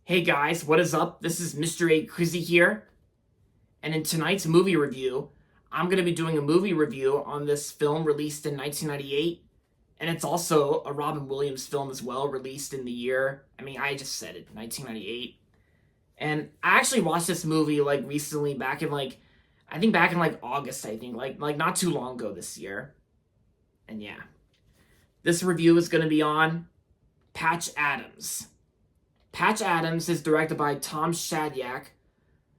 Hey guys, what is up? This is Mr. A. Crizzy here, and in tonight's movie review, I'm going to be doing a movie review on this film released in 1998, and it's also a Robin Williams film as well, released in the year, I just said it, 1998. And I actually watched this movie recently, back in August, like not too long ago this year. And yeah, this review is going to be on Patch Adams. Patch Adams is directed by Tom Shadyac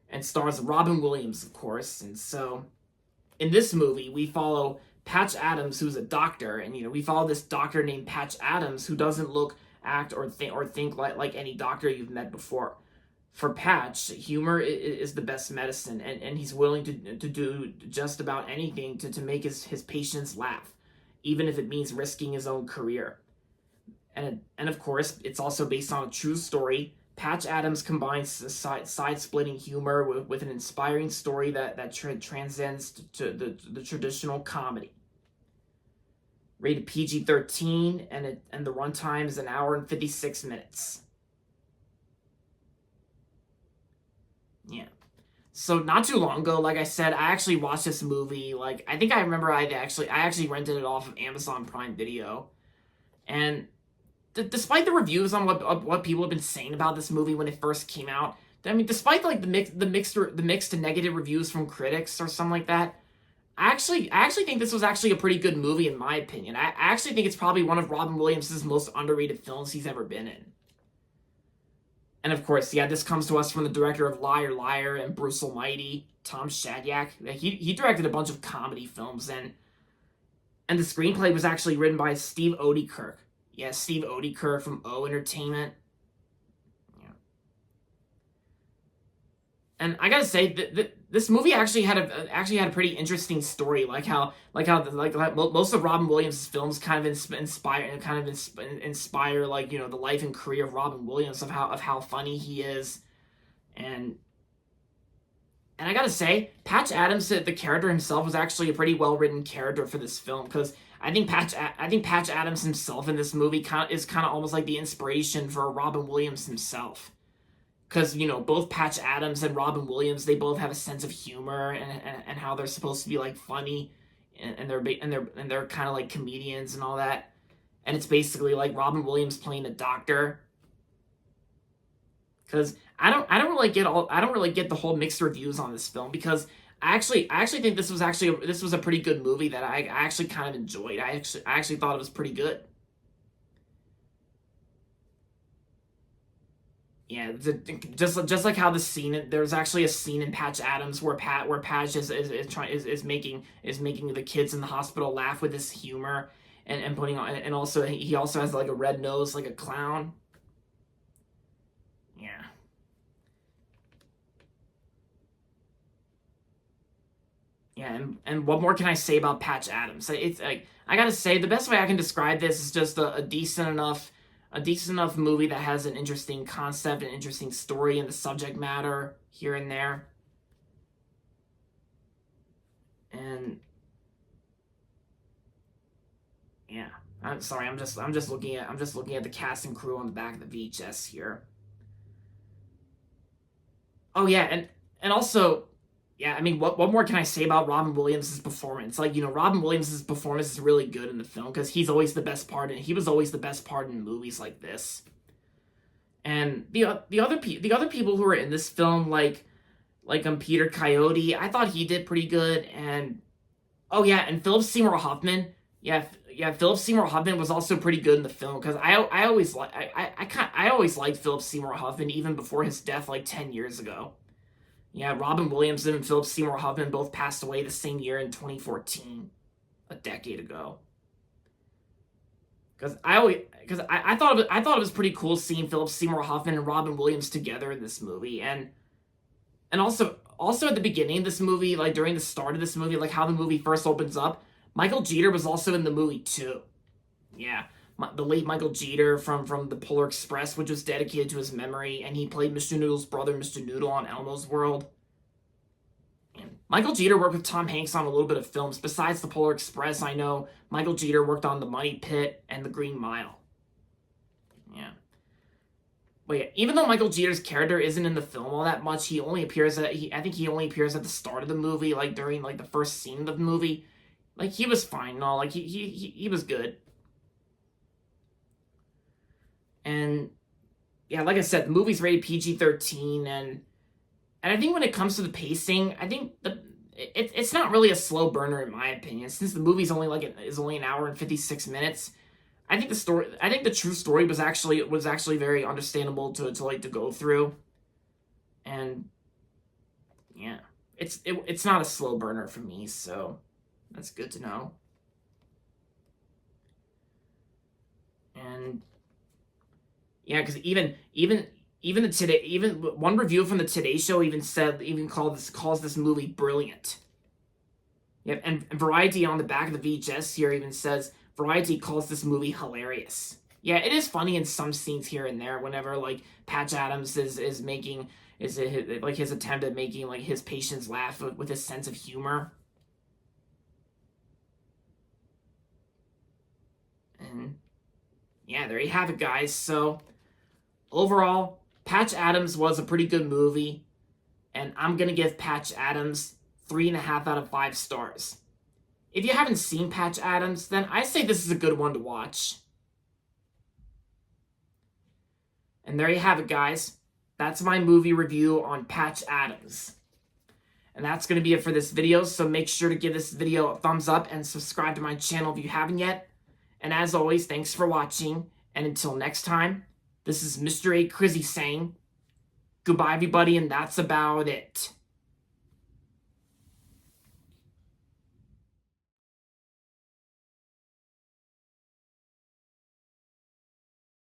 and stars Robin Williams, of course. And so, in this movie, we follow Patch Adams, who's a doctor, and we follow this doctor named Patch Adams who doesn't look, act, or think like any doctor you've met before. For Patch, humor is the best medicine, and he's willing to do just about anything to make his patients laugh, even if it means risking his own career. And of course, it's also based on a true story. Patch Adams combines side-splitting humor with an inspiring story that transcends to the traditional comedy. Rated PG-13, and the runtime is 1 hour and 56 minutes. Yeah. So not too long ago, like I said, I actually watched this movie. I think I remember I actually rented it off of Amazon Prime Video. And despite the reviews on what people have been saying about this movie when it first came out, despite the mixed to negative reviews from critics or something like that, I actually think this was actually a pretty good movie in my opinion. I actually think it's probably one of Robin Williams' most underrated films he's ever been in. And of course, yeah, this comes to us from the director of Liar Liar and Bruce Almighty, Tom Shadyac. He directed a bunch of comedy films, and the screenplay was actually written by Steve Oedekerk. Yeah, Steve Oedekerk from O Entertainment. Yeah. And I gotta say that this movie actually had a pretty interesting story, like how most of Robin Williams' films kind of inspire the life and career of Robin Williams, of how funny he is. And I gotta say, Patch Adams, the character himself, was actually a pretty well written character for this film, because I think Patch Adams himself in this movie is almost like the inspiration for Robin Williams himself, because both Patch Adams and Robin Williams, they both have a sense of humor, and how they're supposed to be funny, and they're kind of like comedians and all that, and it's basically like Robin Williams playing a doctor. Because I don't really get the whole mixed reviews on this film, because I actually think this was a pretty good movie that I actually kind of enjoyed. I actually thought it was pretty good. Yeah, just like how there's actually a scene in Patch Adams where Patch is making the kids in the hospital laugh with his humor, and putting on, and also he also has like a red nose like a clown. Yeah. Yeah, and what more can I say about Patch Adams? It's like, I gotta say, the best way I can describe this is just a decent enough movie that has an interesting concept, an interesting story, and the subject matter here and there. And yeah, I'm sorry, I'm just looking at the cast and crew on the back of the VHS here. Oh yeah, and also, yeah, what more can I say about Robin Williams' performance? Robin Williams' performance is really good in the film, because he was always the best part in movies like this. And the other people who are in this film, Peter Coyote, I thought he did pretty good. And oh yeah, and Philip Seymour Hoffman, yeah, Philip Seymour Hoffman was also pretty good in the film, because I always liked Philip Seymour Hoffman even before his death 10 years ago. Yeah, Robin Williams and Philip Seymour Hoffman both passed away the same year in 2014, a decade ago. Because I thought it was pretty cool seeing Philip Seymour Hoffman and Robin Williams together in this movie, and also at the beginning of this movie, during the start of this movie, how the movie first opens up, Michael Jeter was also in the movie too. Yeah, the late Michael Jeter from the Polar Express, which was dedicated to his memory, and he played Mr. Noodle's brother, Mr. Noodle, on Elmo's World. And Michael Jeter worked with Tom Hanks on a little bit of films. Besides the Polar Express, I know Michael Jeter worked on The Money Pit and The Green Mile. Yeah. But yeah, even though Michael Jeter's character isn't in the film all that much, he only appears I think he only appears at the start of the movie, like during like the first scene of the movie. Like he was fine and all, like he was good. And yeah, like I said, the movie's rated PG-13, and I think when it comes to the pacing, I think it's not really a slow burner in my opinion. Since the movie's only an hour and 56 minutes, I think the true story was actually very understandable to go through, and yeah, it's not a slow burner for me, so that's good to know. And yeah, because even one review from the Today Show calls this movie brilliant. Yeah, and Variety on the back of the VHS here even says Variety calls this movie hilarious. Yeah, it is funny in some scenes here and there. Whenever like Patch Adams is making like his attempt at making like his patients laugh with his sense of humor. And yeah, there you have it, guys. So overall, Patch Adams was a pretty good movie, and I'm gonna give Patch Adams 3.5 out of 5 stars. If you haven't seen Patch Adams, then I say this is a good one to watch. And there you have it, guys. That's my movie review on Patch Adams. And that's going to be it for this video, so make sure to give this video a thumbs up and subscribe to my channel if you haven't yet. And as always, thanks for watching, and until next time, this is Mr. A. Crizzy saying, goodbye everybody, and that's about it.